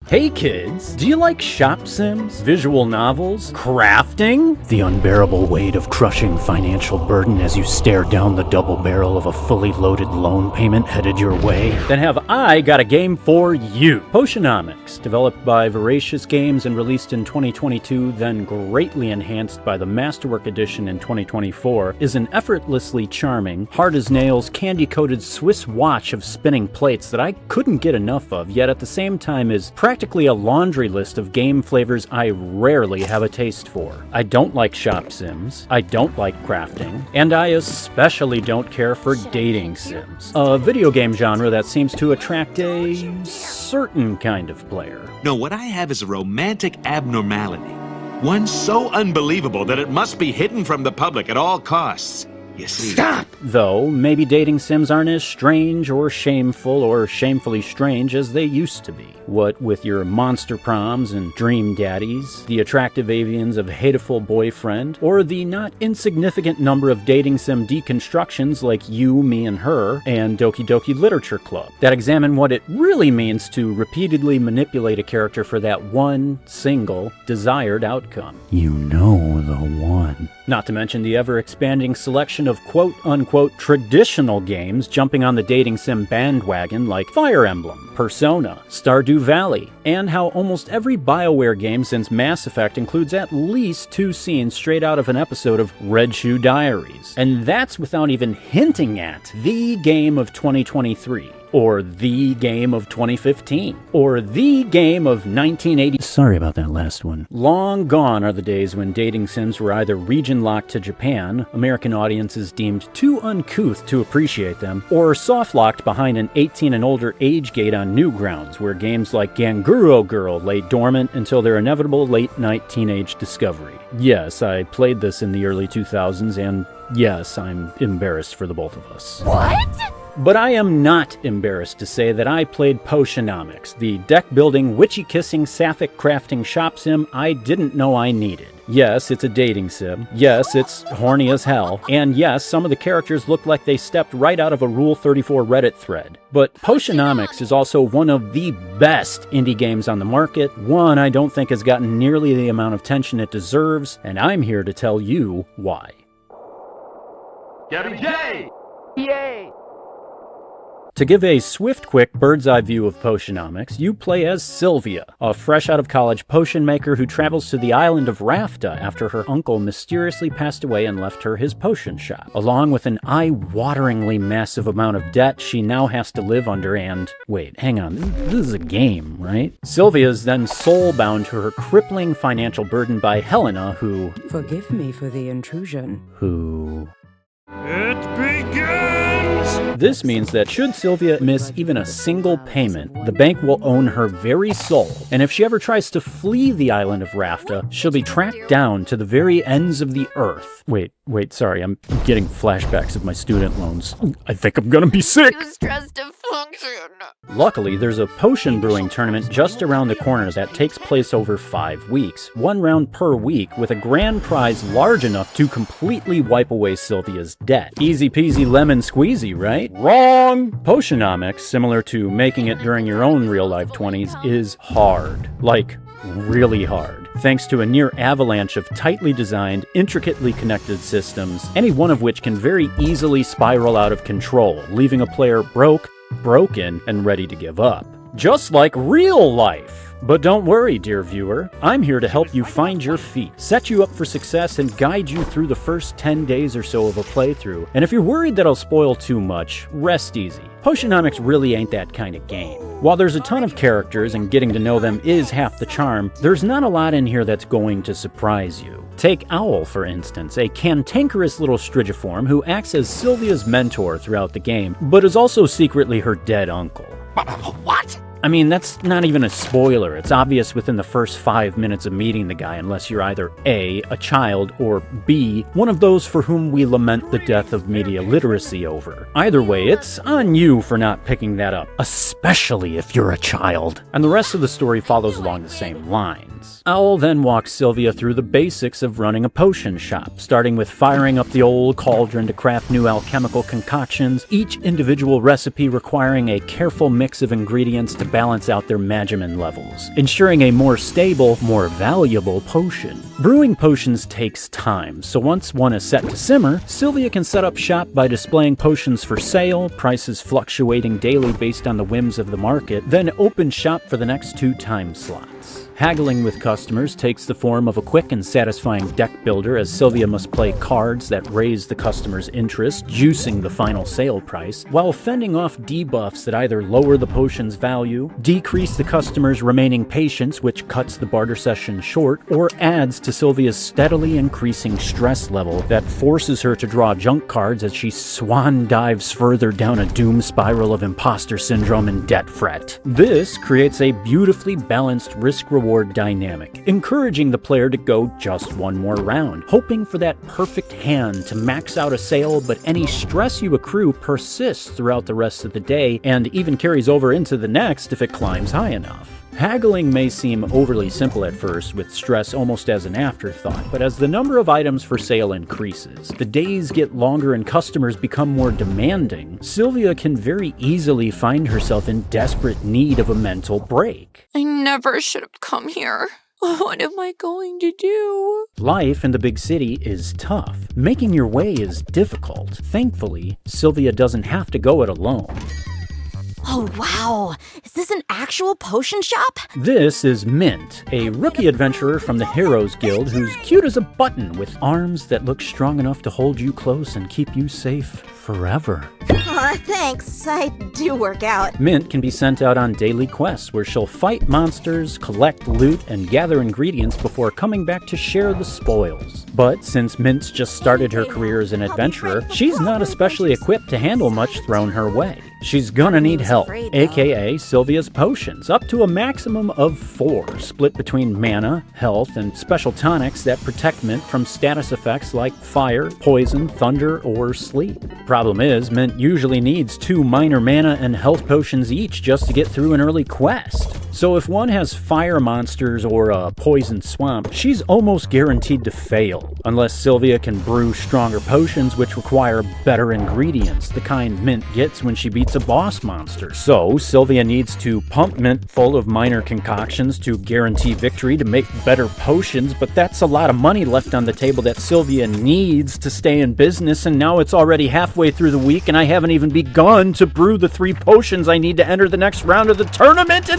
Hey kids, do you like shop sims, visual novels, crafting? The unbearable weight of crushing financial burden as you stare down the double barrel of a fully loaded loan payment headed your way? Then have I got a game for you. Potionomics, developed by Voracious Games and released in 2022, then greatly enhanced by the Masterwork Edition in 2024, is an effortlessly charming, hard-as-nails, candy-coated Swiss watch of spinning plates that I couldn't get enough of, yet at the same time is practically a laundry list of game flavors I rarely have a taste for. I don't like shop sims, I don't like crafting, and I especially don't care for dating sims, a video game genre that seems to attract a certain kind of player. No, what I have is a romantic abnormality. One so unbelievable that it must be hidden from the public at all costs. You see. Stop! Though, maybe dating sims aren't as strange or shameful or shamefully strange as they used to be. What with your monster proms and dream daddies, the attractive avians of hateful boyfriend, or the not insignificant number of dating sim deconstructions like You, Me, and Her, and Doki Doki Literature Club, that examine what it really means to repeatedly manipulate a character for that one single desired outcome. You know the one. Not to mention the ever-expanding selection of quote-unquote traditional games jumping on the dating sim bandwagon like Fire Emblem, Persona, Stardew Valley, and how almost every BioWare game since Mass Effect includes at least 2 scenes straight out of an episode of Red Shoe Diaries. And that's without even hinting at the game of 2023. Or the game of 2015. Or the game of 1980. Sorry about that last one. Long gone are the days when dating sims were either region-locked to Japan, American audiences deemed too uncouth to appreciate them, or soft-locked behind an 18 and older age gate on Newgrounds, where games like Ganguro Girl lay dormant until their inevitable late-night teenage discovery. Yes, I played this in the early 2000s, and yes, I'm embarrassed for the both of us. What? But I am not embarrassed to say that I played Potionomics, the deck-building, witchy kissing, sapphic crafting shop sim I didn't know I needed. Yes, it's a dating sim. Yes, it's horny as hell. And yes, some of the characters look like they stepped right out of a Rule 34 Reddit thread. But Potionomics is also one of the best indie games on the market, one I don't think has gotten nearly the amount of attention it deserves, and I'm here to tell you why. Gabby J! Yay! To give a swift, quick bird's-eye view of Potionomics, you play as Sylvia, a fresh-out-of-college potion maker who travels to the island of Rafta after her uncle mysteriously passed away and left her his potion shop. Along with an eye-wateringly massive amount of debt she now has to live under and... Wait, hang on, this is a game, right? Sylvia is then soul-bound to her crippling financial burden by Helena, who... Forgive me for the intrusion. It begins! This means that should Sylvia miss even a single payment, the bank will own her very soul, and if she ever tries to flee the island of Rafta, she'll be tracked down to the very ends of the earth. Wait, sorry, I'm getting flashbacks of my student loans. I think I'm gonna be sick! Too stressed to function. Luckily, there's a potion brewing tournament just around the corner that takes place over 5 weeks, 1 round per week, with a grand prize large enough to completely wipe away Sylvia's debt. Easy peasy lemon squeezy, right? Wrong! Potionomics, similar to making it during your own real-life 20s, is hard. Like, really hard. Thanks to a near avalanche of tightly designed, intricately connected systems, any one of which can very easily spiral out of control, leaving a player broken, and ready to give up. Just like real life! But don't worry, dear viewer. I'm here to help you find your feet, set you up for success, and guide you through the first 10 days or so of a playthrough. And if you're worried that I'll spoil too much, rest easy. Potionomics really ain't that kind of game. While there's a ton of characters and getting to know them is half the charm, there's not a lot in here that's going to surprise you. Take Owl, for instance, a cantankerous little strigiform who acts as Sylvia's mentor throughout the game, but is also secretly her dead uncle. What? I mean, that's not even a spoiler. It's obvious within the first 5 minutes of meeting the guy, unless you're either A, a child, or B, one of those for whom we lament the death of media literacy over. Either way, it's on you for not picking that up, especially if you're a child. And the rest of the story follows along the same line. ingredients. Owl then walks Sylvia through the basics of running a potion shop, starting with firing up the old cauldron to craft new alchemical concoctions, each individual recipe requiring a careful mix of ingredients to balance out their magimin levels, ensuring a more stable, more valuable potion. Brewing potions takes time, so once one is set to simmer, Sylvia can set up shop by displaying potions for sale, prices fluctuating daily based on the whims of the market, then open shop for the next 2 time slots. Haggling with customers takes the form of a quick and satisfying deck builder, as Sylvia must play cards that raise the customer's interest, juicing the final sale price, while fending off debuffs that either lower the potion's value, decrease the customer's remaining patience, which cuts the barter session short, or adds to Sylvia's steadily increasing stress level that forces her to draw junk cards as she swan dives further down a doom spiral of imposter syndrome and debt fret. This creates a beautifully balanced risk-reward dynamic, encouraging the player to go just one more round, hoping for that perfect hand to max out a sale, but any stress you accrue persists throughout the rest of the day and even carries over into the next if it climbs high enough. Haggling may seem overly simple at first, with stress almost as an afterthought, but as the number of items for sale increases, the days get longer and customers become more demanding, Sylvia can very easily find herself in desperate need of a mental break. I never should have come here. What am I going to do? Life in the big city is tough. Making your way is difficult. Thankfully, Sylvia doesn't have to go it alone. Oh, wow. Is this an actual potion shop? This is Mint, a rookie adventurer from the Heroes Guild who's cute as a button with arms that look strong enough to hold you close and keep you safe forever. Thanks. I do work out. Mint can be sent out on daily quests where she'll fight monsters, collect loot, and gather ingredients before coming back to share the spoils. But since Mint's just started her career as an adventurer, she's not especially equipped to handle much thrown her way. She's gonna need help, aka Sylvia's potions, up to a maximum of 4, split between mana, health, and special tonics that protect Mint from status effects like fire, poison, thunder, or sleep. Problem is, Mint usually needs 2 minor mana and health potions each just to get through an early quest. So if one has fire monsters or a poison swamp, she's almost guaranteed to fail, unless Sylvia can brew stronger potions which require better ingredients, the kind Mint gets when she beats a boss monster. So Sylvia needs to pump Mint full of minor concoctions to guarantee victory to make better potions, but that's a lot of money left on the table that Sylvia needs to stay in business, and now it's already halfway through the week and I haven't even begun to brew the 3 potions I need to enter the next round of the tournament,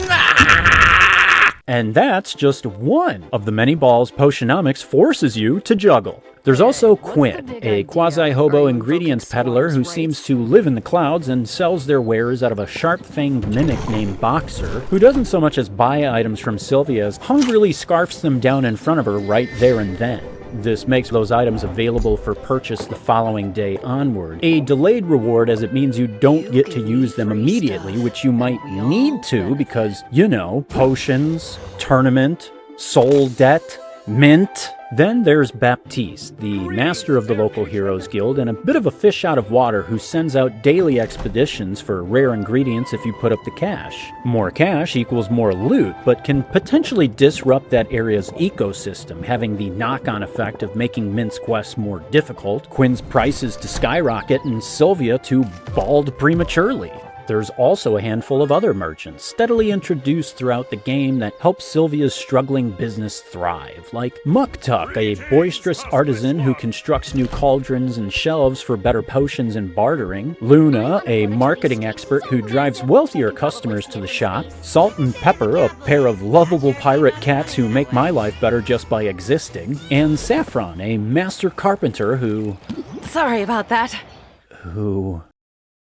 and that's just one of the many balls Potionomics forces you to juggle. There's also Quinn, a quasi-hobo ingredients peddler who seems to live in the clouds and sells their wares out of a sharp-fanged mimic named Boxer, who doesn't so much as buy items from Sylvia as hungrily scarfs them down in front of her right there and then. This makes those items available for purchase the following day onward. A delayed reward, as it means you don't get to use them immediately, which you might need to because, you know, potions, tournament, soul debt, Mint. Then there's Baptiste, the master of the local Heroes Guild and a bit of a fish out of water who sends out daily expeditions for rare ingredients if you put up the cash. More cash equals more loot, but can potentially disrupt that area's ecosystem, having the knock-on effect of making Mint's quests more difficult, Quinn's prices to skyrocket, and Sylvia to bald prematurely. There's also a handful of other merchants, steadily introduced throughout the game, that help Sylvia's struggling business thrive, like Muktuk, a boisterous artisan who constructs new cauldrons and shelves for better potions and bartering, Luna, a marketing expert who drives wealthier customers to the shop, Salt and Pepper, a pair of lovable pirate cats who make my life better just by existing, and Saffron, a master carpenter who... Sorry about that.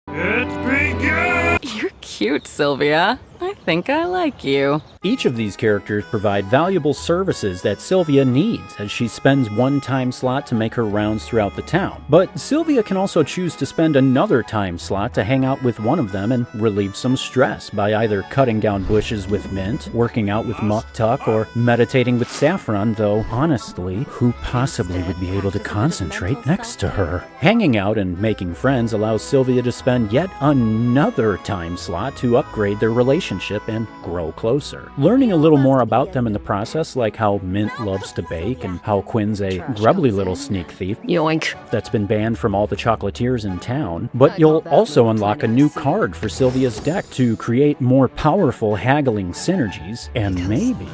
It's begun! You're cute, Sylvia. I think I like you. Each of these characters provide valuable services that Sylvia needs as she spends one time slot to make her rounds throughout the town. But Sylvia can also choose to spend another time slot to hang out with one of them and relieve some stress by either cutting down bushes with Mint, working out with Muktuk, or meditating with Saffron, though honestly, who possibly would be able to concentrate next to her? Hanging out and making friends allows Sylvia to spend yet another time slot to upgrade their relationship. relationship and grow closer. Learning a little more about them in the process, like how Mint loves to bake and how Quinn's a grubbly little sneak thief Yoink. that's been banned from all the chocolatiers in town. But you'll also unlock a new card for Sylvia's deck to create more powerful haggling synergies, and maybe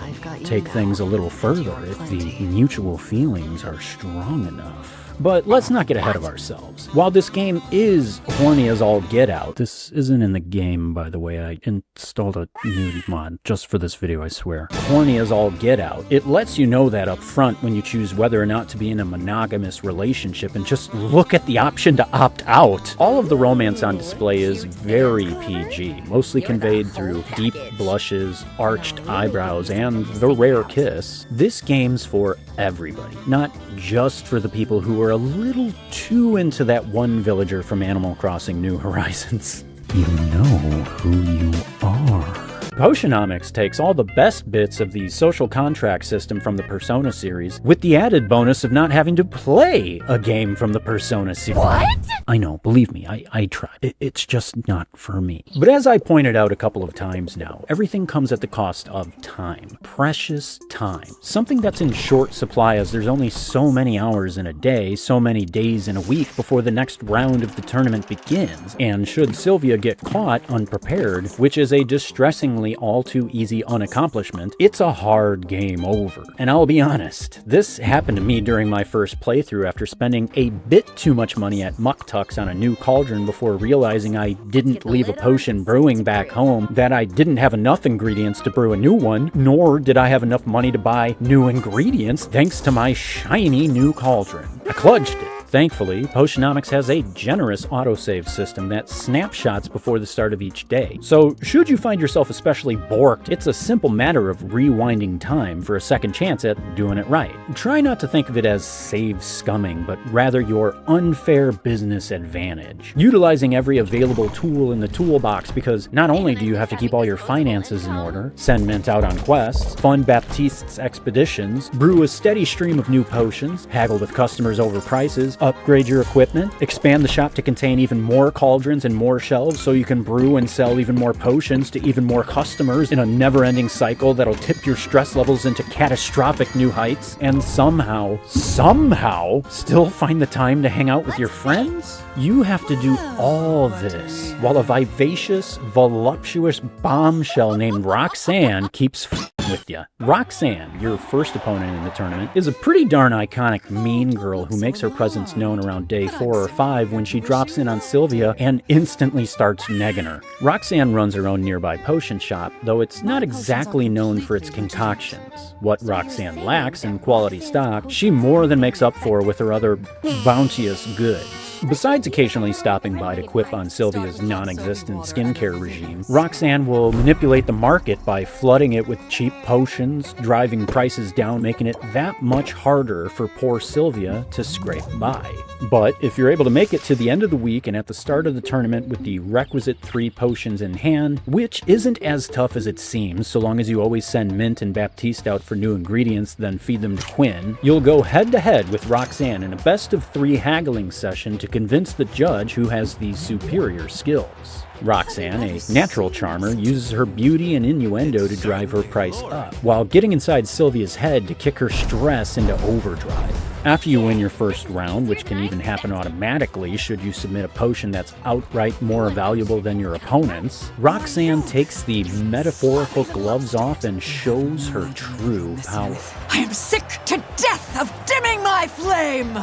take things a little further if the mutual feelings are strong enough. But let's not get ahead of ourselves. While this game is horny as all get out, this isn't in the game, by the way. I installed a new mod just for this video, I swear. Horny as all get out. It lets you know that up front when you choose whether or not to be in a monogamous relationship, and just look at the option to opt out. All of the romance on display is very PG, mostly conveyed through deep blushes, arched eyebrows, and the rare kiss. This game's for everybody, not just for the people who are a little too into that one villager from Animal Crossing New Horizons. You know who you are. Potionomics takes all the best bits of the social contract system from the Persona series, with the added bonus of not having to play a game from the Persona series. What? I know, believe me, I tried. It's just not for me. But as I pointed out a couple of times now, everything comes at the cost of time. Precious time. Something that's in short supply, as there's only so many hours in a day, so many days in a week before the next round of the tournament begins. And should Sylvia get caught unprepared, which is a distressingly all too easy unaccomplishment, it's a hard game over. And I'll be honest, this happened to me during my first playthrough after spending a bit too much money at Muck Tucks on a new cauldron before realizing I didn't leave a potion brewing back home, that I didn't have enough ingredients to brew a new one, nor did I have enough money to buy new ingredients thanks to my shiny new cauldron. I kludged it. Thankfully, Potionomics has a generous autosave system that snapshots before the start of each day. So, should you find yourself especially borked, it's a simple matter of rewinding time for a second chance at doing it right. Try not to think of it as save scumming, but rather your unfair business advantage. Utilizing every available tool in the toolbox, because not only do you have to keep all your finances in order, send Mint out on quests, fund Baptiste's expeditions, brew a steady stream of new potions, haggle with customers over prices, upgrade your equipment, expand the shop to contain even more cauldrons and more shelves so you can brew and sell even more potions to even more customers in a never-ending cycle that'll tip your stress levels into catastrophic new heights, and somehow still find the time to hang out with your friends? You have to do all this while a vivacious, voluptuous bombshell named Roxanne keeps with you. Roxanne, your first opponent in the tournament, is a pretty darn iconic mean girl who makes her presence known around day 4 or 5 when she drops in on Sylvia and instantly starts negging her. Roxanne runs her own nearby potion shop, though it's not exactly known for its concoctions. What Roxanne lacks in quality stock, she more than makes up for with her other bounteous goods. Besides occasionally stopping by to quip on Sylvia's non-existent skincare regime, Roxanne will manipulate the market by flooding it with cheap potions, driving prices down, making it that much harder for poor Sylvia to scrape by. But if you're able to make it to the end of the week and at the start of the tournament with the requisite 3 potions in hand, which isn't as tough as it seems so long as you always send Mint and Baptiste out for new ingredients then feed them to Quinn, you'll go head-to-head with Roxanne in a best-of-3 haggling session to convince the judge who has the superior skills. Roxanne, a natural charmer, uses her beauty and innuendo to drive her price up, while getting inside Sylvia's head to kick her stress into overdrive. After you win your first round, which can even happen automatically should you submit a potion that's outright more valuable than your opponent's, Roxanne takes the metaphorical gloves off and shows her true power. I am sick to death of dimming my flame!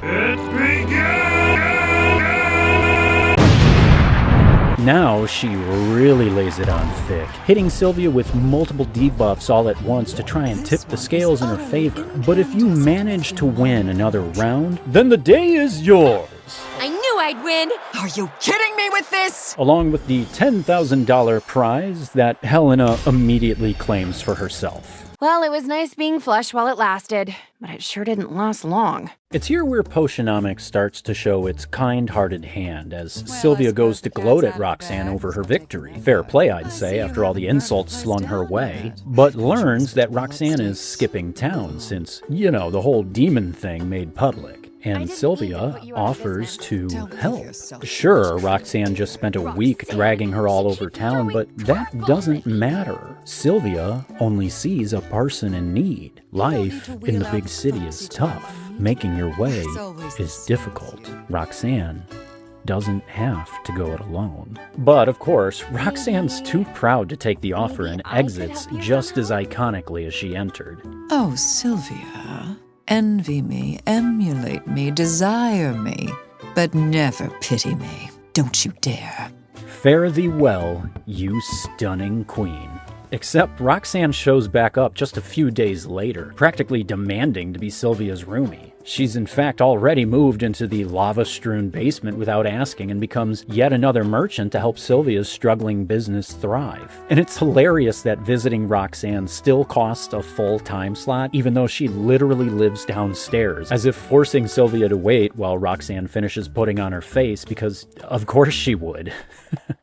It's begun! Now she really lays it on thick, hitting Sylvia with multiple debuffs all at once to try and tip the scales in her favor. But if you manage to win another round, then the day is yours! I knew I'd win! Are you kidding me with this? Along with the $10,000 prize that Helena immediately claims for herself. Well, it was nice being flush while it lasted, but it sure didn't last long. It's here where Potionomics starts to show its kind-hearted hand as Sylvia goes to gloat at Roxanne over her victory. Fair play, I'd say, after all the insults slung her way, but learns that Roxanne is skipping town since, you know, the whole demon thing made public. and Sylvia offers to Don't leave help. yourself. Sure, Roxanne just spent a week dragging her all over town, but that doesn't matter. Sylvia only sees a person in need. Life in the big city is tough. Making your way is difficult. Roxanne doesn't have to go it alone. But of course, Roxanne's too proud to take the offer and exits just as iconically as she entered. Oh, Sylvia, envy me, emulate me, desire me, but never pity me. Don't you dare. Fare thee well, you stunning queen. Except Roxanne shows back up just a few days later, practically demanding to be Sylvia's roomie. She's in fact already moved into the lava-strewn basement without asking and becomes yet another merchant to help Sylvia's struggling business thrive. And it's hilarious that visiting Roxanne still costs a full time slot, even though she literally lives downstairs, as if forcing Sylvia to wait while Roxanne finishes putting on her face, because of course she would.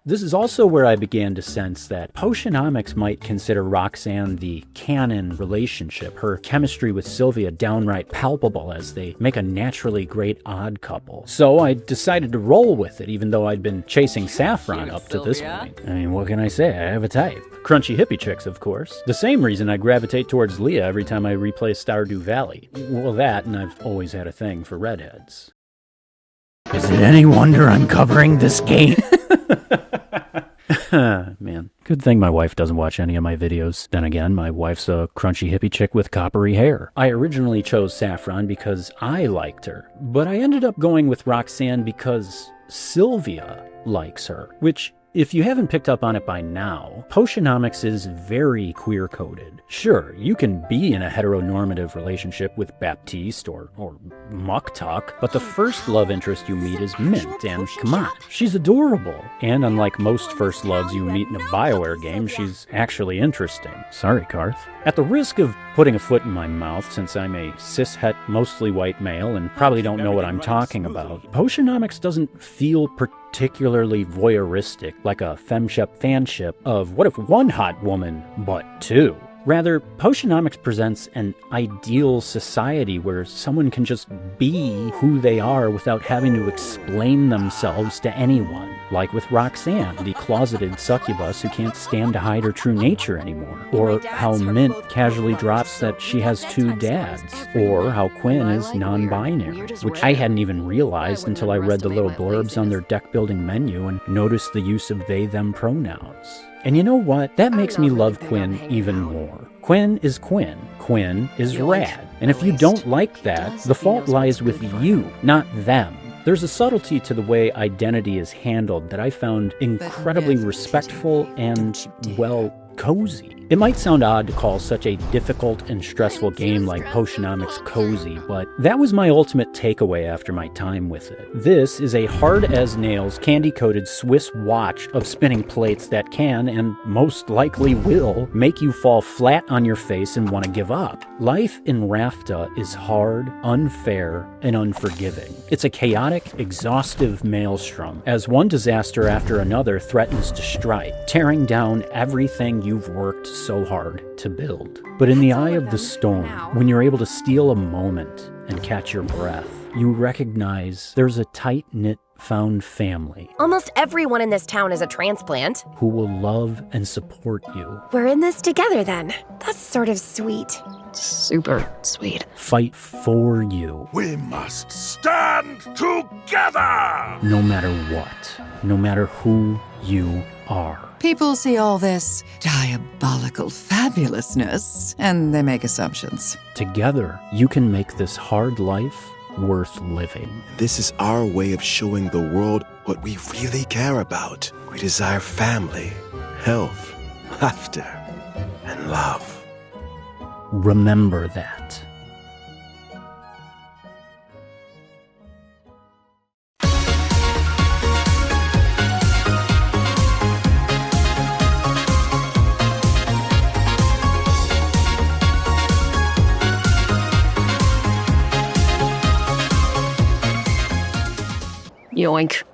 This is also where I began to sense that Potionomics might consider Roxanne the canon relationship, her chemistry with Sylvia downright palpable as they make a naturally great odd couple. So I decided to roll with it, even though I'd been chasing Saffron up to this point. I mean, what can I say? I have a type. Crunchy hippie chicks, of course. The same reason I gravitate towards Leah every time I replay Stardew Valley. Well, that, and I've always had a thing for redheads. Is it any wonder I'm covering this game? Man, good thing my wife doesn't watch any of my videos. Then again, my wife's a crunchy hippie chick with coppery hair. I originally chose Saffron because I liked her, but I ended up going with Roxanne because Sylvia likes her, which, if you haven't picked up on it by now, Potionomics is very queer-coded. Sure, you can be in a heteronormative relationship with Baptiste or Muktuk, but the first love interest you meet is Mint, and come on, she's adorable. And unlike most first loves you meet in a BioWare game, she's actually interesting. Sorry, Karth. At the risk of putting a foot in my mouth, since I'm a cishet, mostly white male and probably don't know what I'm talking about, Potionomics doesn't feel particularly voyeuristic, like a femshep fanship of what if one hot woman, but two. Rather, Potionomics presents an ideal society where someone can just be who they are without having to explain themselves to anyone. Like with Roxanne, the closeted succubus who can't stand to hide her true nature anymore. Or how Mint casually drops that she has two dads. Or how Quinn is non-binary, which I hadn't even realized until I read the little blurbs on their deck-building menu and noticed the use of they-them pronouns. And you know what? That makes me love Quinn even more. Quinn is Quinn. Quinn is rad. And if you don't like that, the fault lies with you, not them. There's a subtlety to the way identity is handled that I found incredibly respectful and, well, cozy. It might sound odd to call such a difficult and stressful game like Potionomics cozy, but that was my ultimate takeaway after my time with it. This is a hard-as-nails, candy-coated Swiss watch of spinning plates that can, and most likely will, make you fall flat on your face and want to give up. Life in Rafta is hard, unfair, and unforgiving. It's a chaotic, exhaustive maelstrom, as one disaster after another threatens to strike, tearing down everything you've worked so hard to build. But in the eye of the storm, when you're able to steal a moment and catch your breath, you recognize there's a tight-knit found family. Almost everyone in this town is a transplant. Who will love and support you. We're in this together then. That's sort of sweet. Super sweet. Fight for you. We must stand together! No matter what. No matter who you are. People see all this diabolical fabulousness, and they make assumptions. Together, you can make this hard life worth living. This is our way of showing the world what we really care about. We desire family, health, laughter, and love. Remember that. Yoink.